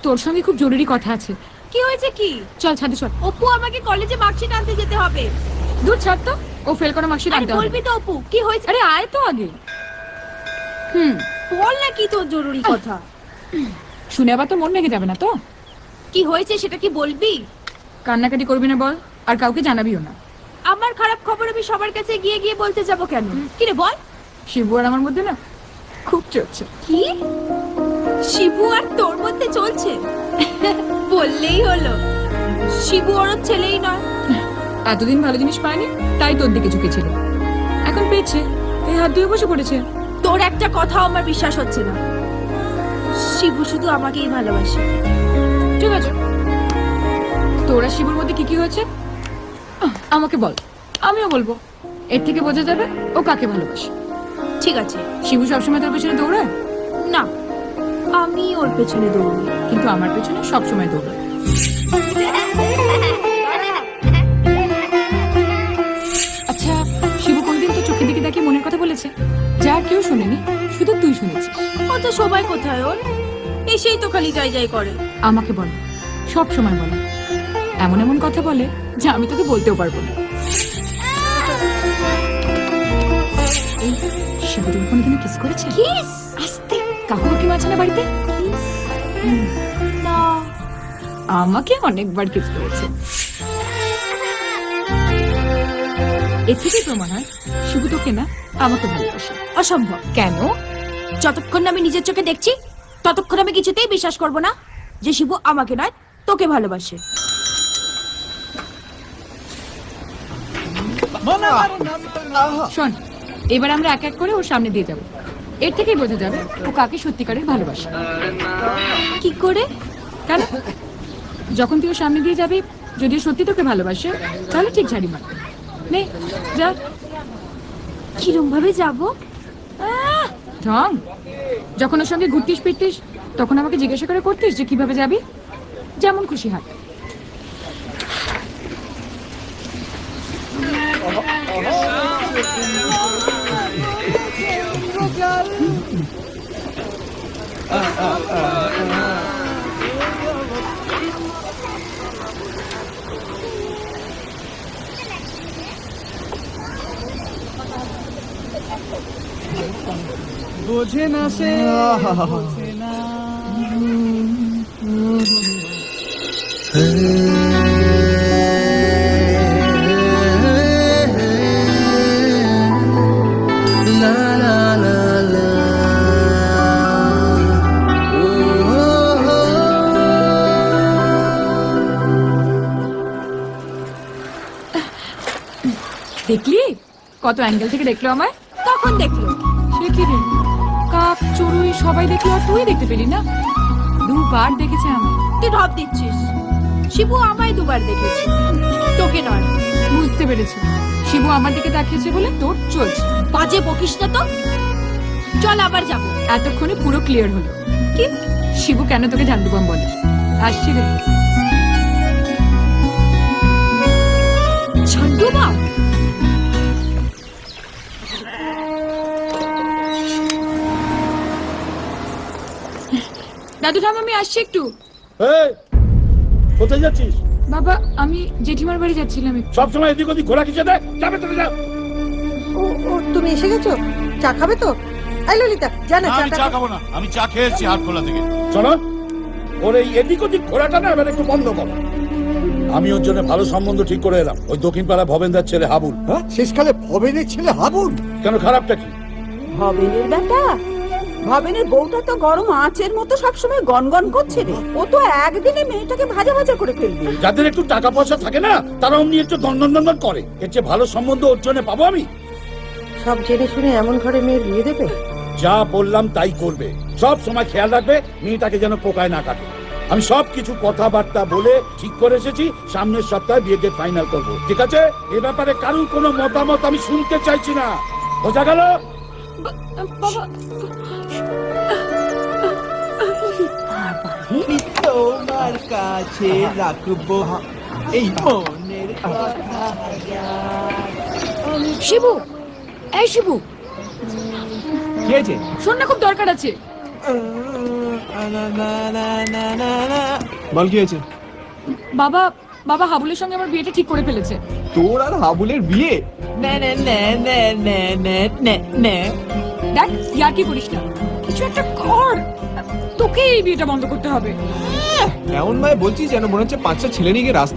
তোর সঙ্গে খুব জরুরি কথা আছে। কি হয়েছে কি? চল ছাদে চল। অপু আমাকে কলেজে মার্কশিট আনতে যেতে হবে। দূর ছাড় তো, ও ফেল করা মার্কশিট আনতে হবে। বলবি তো অপু কি হয়েছে? আরে আয় তো আগে। বল না কি তোর জরুরি কথা। শুনে আবার তো মন লেগে যাবে না তো? কি হয়েছে সেটা কি বলবি? কান্নাকাটি করবি না বল, আর কাউকে জানাবিও না। আমার খারাপ খবর আমি সবার কাছে গিয়ে গিয়ে বলতে যাব কেন? কি রে বল। শিবু আর আমার মধ্যে না খুব চলছে। কি? শিবু আর তোর মধ্যে চলছে? বললেই হলো। শিবু ওর ছেলেই নয়। এতদিন ভালো জিনিস পায়নি তাই তোর দিকে ঝুঁকেছিল, এখন পেয়েছে তাই হাত ধুয়ে বসে পড়েছে। তোর একটা কথাও আমার বিশ্বাস হচ্ছে না। শিবু শুধু আমাকেই ভালোবাসে। ঠিক আছে, তোরা শিবুর মধ্যে কি কি হয়েছে আমাকে বল, আমিও বলবো। এর থেকে বোঝা যাবে ও কাকে ভালোবাসে। ঠিক আছে। শিবু সবসময় তোর পেছনে দৌড়ায় না, আমি ওর পেছনে দৌড়ি, কিন্তু আমার পেছনে সবসময় দৌড়ায়। আচ্ছা, শিবু কোনদিন তো চোখে দিকে দেখে মনের কথা বলেছে? যা কেউ শোনেনি, শুধু তুই শুনেছিস। ও তো সবাই কোথায় ওর, এসেই তো খালি যাই যাই করে। আমাকে বলে, সব সময় বলে, এমন এমন কথা বলে যা আমি তোকে বলতেও পারবো না। এই শিবু তুমি কোনোদিন কিস করেছে? কিস? আস্তে, কাকুর কি মাছ না বাড়িতে? না, আমাকে অনেকবার কিস করেছে। এ থেকে প্রমাণ হয় শিবু তোকে না আমাকে ভালোবাসে। অসম্ভব। কেন? যতক্ষণ না আমি নিজের চোখে দেখছি ততক্ষণ আমি কিছুতেই বিশ্বাস করব না যে শিবু আমাকে নয় তোকে ভালোবাসে। শোন, এবার আমরা এক এক করে ওর সামনে দিয়ে যাব। এর থেকেই বোঝা যাবে ও কাকে সত্যিকারের ভালোবাসে। কি করে? কেন? যখন তুই ওর সামনে দিয়ে যাবি, যদি ও সত্যি তোকে ভালোবাসে তাহলে ঠিক ঝাড়ি মার। নে যা। কিরম ভাবে যাব? ঢং, যখন ওর সঙ্গে ঘুরতিস ফিরতিস তখন আমাকে জিজ্ঞাসা করে করতিস যে কিভাবে যাবি। যেমন খুশি হাত। বোঝে না সে, বোঝে না। দেখলি কত অ্যাঙ্গেল থেকে দেখলো আমায়? কখন দেখলো? সে কি রে, কাক চড়ুই সবাই দেখলো আর তুই দেখতে পেলি না? দুবার দেখেছে আমায়। তুই ঢপ দিচ্ছিস। শিবু আমায় দুবার দেখেছে, তোকে নয়। বুঝতে পেরেছি, শিবু আমার দিকে তাকিয়েছে বলে তোর চলছে। বাজে বকিস না তো। চল আবার যাব। এতক্ষণে পুরো ক্লিয়ার হলো কি শিবু কেন তোকে ঝান্ডুবাম বলে। আসছি রে। ঝান্ডুবাম? দাদু ঠাম আমি আসছি একটু। এই, কোথায় যাচ্ছিস? বাবা আমি জেঠিমার বাড়ি যাচ্ছিলাম একটু। সবসময় এদিক ওদিক ঘোরা কিসে দেয়? যাবে চলে যাও। ও তুমি এসে গেছো? চা খাবে তো? এই ললিতা জানা আমি চা খাবো না, আমি চা খেয়েছি হাটখোলা থেকে। শোনো, ওর এই এদিক ওদিক ঘোরাটা না এবার একটু বন্ধ করো। আমি ওর জন্য ভালো সম্বন্ধ ঠিক করে এলাম, ওই দক্ষিণ পাড়া ভবেন্দার ছেলে হাবুল। হ্যাঁ, শেষকালে ভবেনের ছেলে হাবুল? কেন, খারাপটা কি? ভবেনের বেটা, ভবেনের বউটা তো গরম আঁচের মতো সবসময় গনগন করছে রে। ও তো একদিনে মেয়েটাকে ভাজা ভাজা করে ফেলবে। যাদের একটু টাকা পয়সা থাকে না তারা অমনি একটু দন্দন দন্দন করে। এর চেয়ে ভালো সম্বন্ধ ওর জন্য পাবো আমি? সব জেনে শুনে এমন ঘরে মেয়ে বিয়ে দেবে? যা বললাম তাই করবে। সব সময় খেয়াল রাখবে মেয়েটাকে যেন পোকায় না কাটে। আমি সব কিছু কথাবার্তা বলে ঠিক করে এসেছি, সামনের সপ্তাহে বিয়েকে ফাইনাল করব। ঠিক আছে? এ ব্যাপারে কারোর কোনো মতামত আমি শুনতে চাইছি না। বোঝা গেল? বাবা তোমার কাছে রাখবো এই মনের কথা। শিবু, এই শিবু কি হয়েছে? শোন না, খুব দরকার আছে। বল কি হয়েছে? বাবা বাবা হাবুলের সঙ্গে আমার বিয়েটা ঠিক করে ফেলেছে। তোর আর হাবুলের বিয়ে? না না না না না না না না। দেখ ইয়ার কি করিস না, কিছু একটা কর, তোকে এই বিয়েটা বন্ধ করতে হবে। এমন ভাবে বলছিস যেন মনে হচ্ছে 5টা ছেলে নিয়ে গিয়ে রাস্তা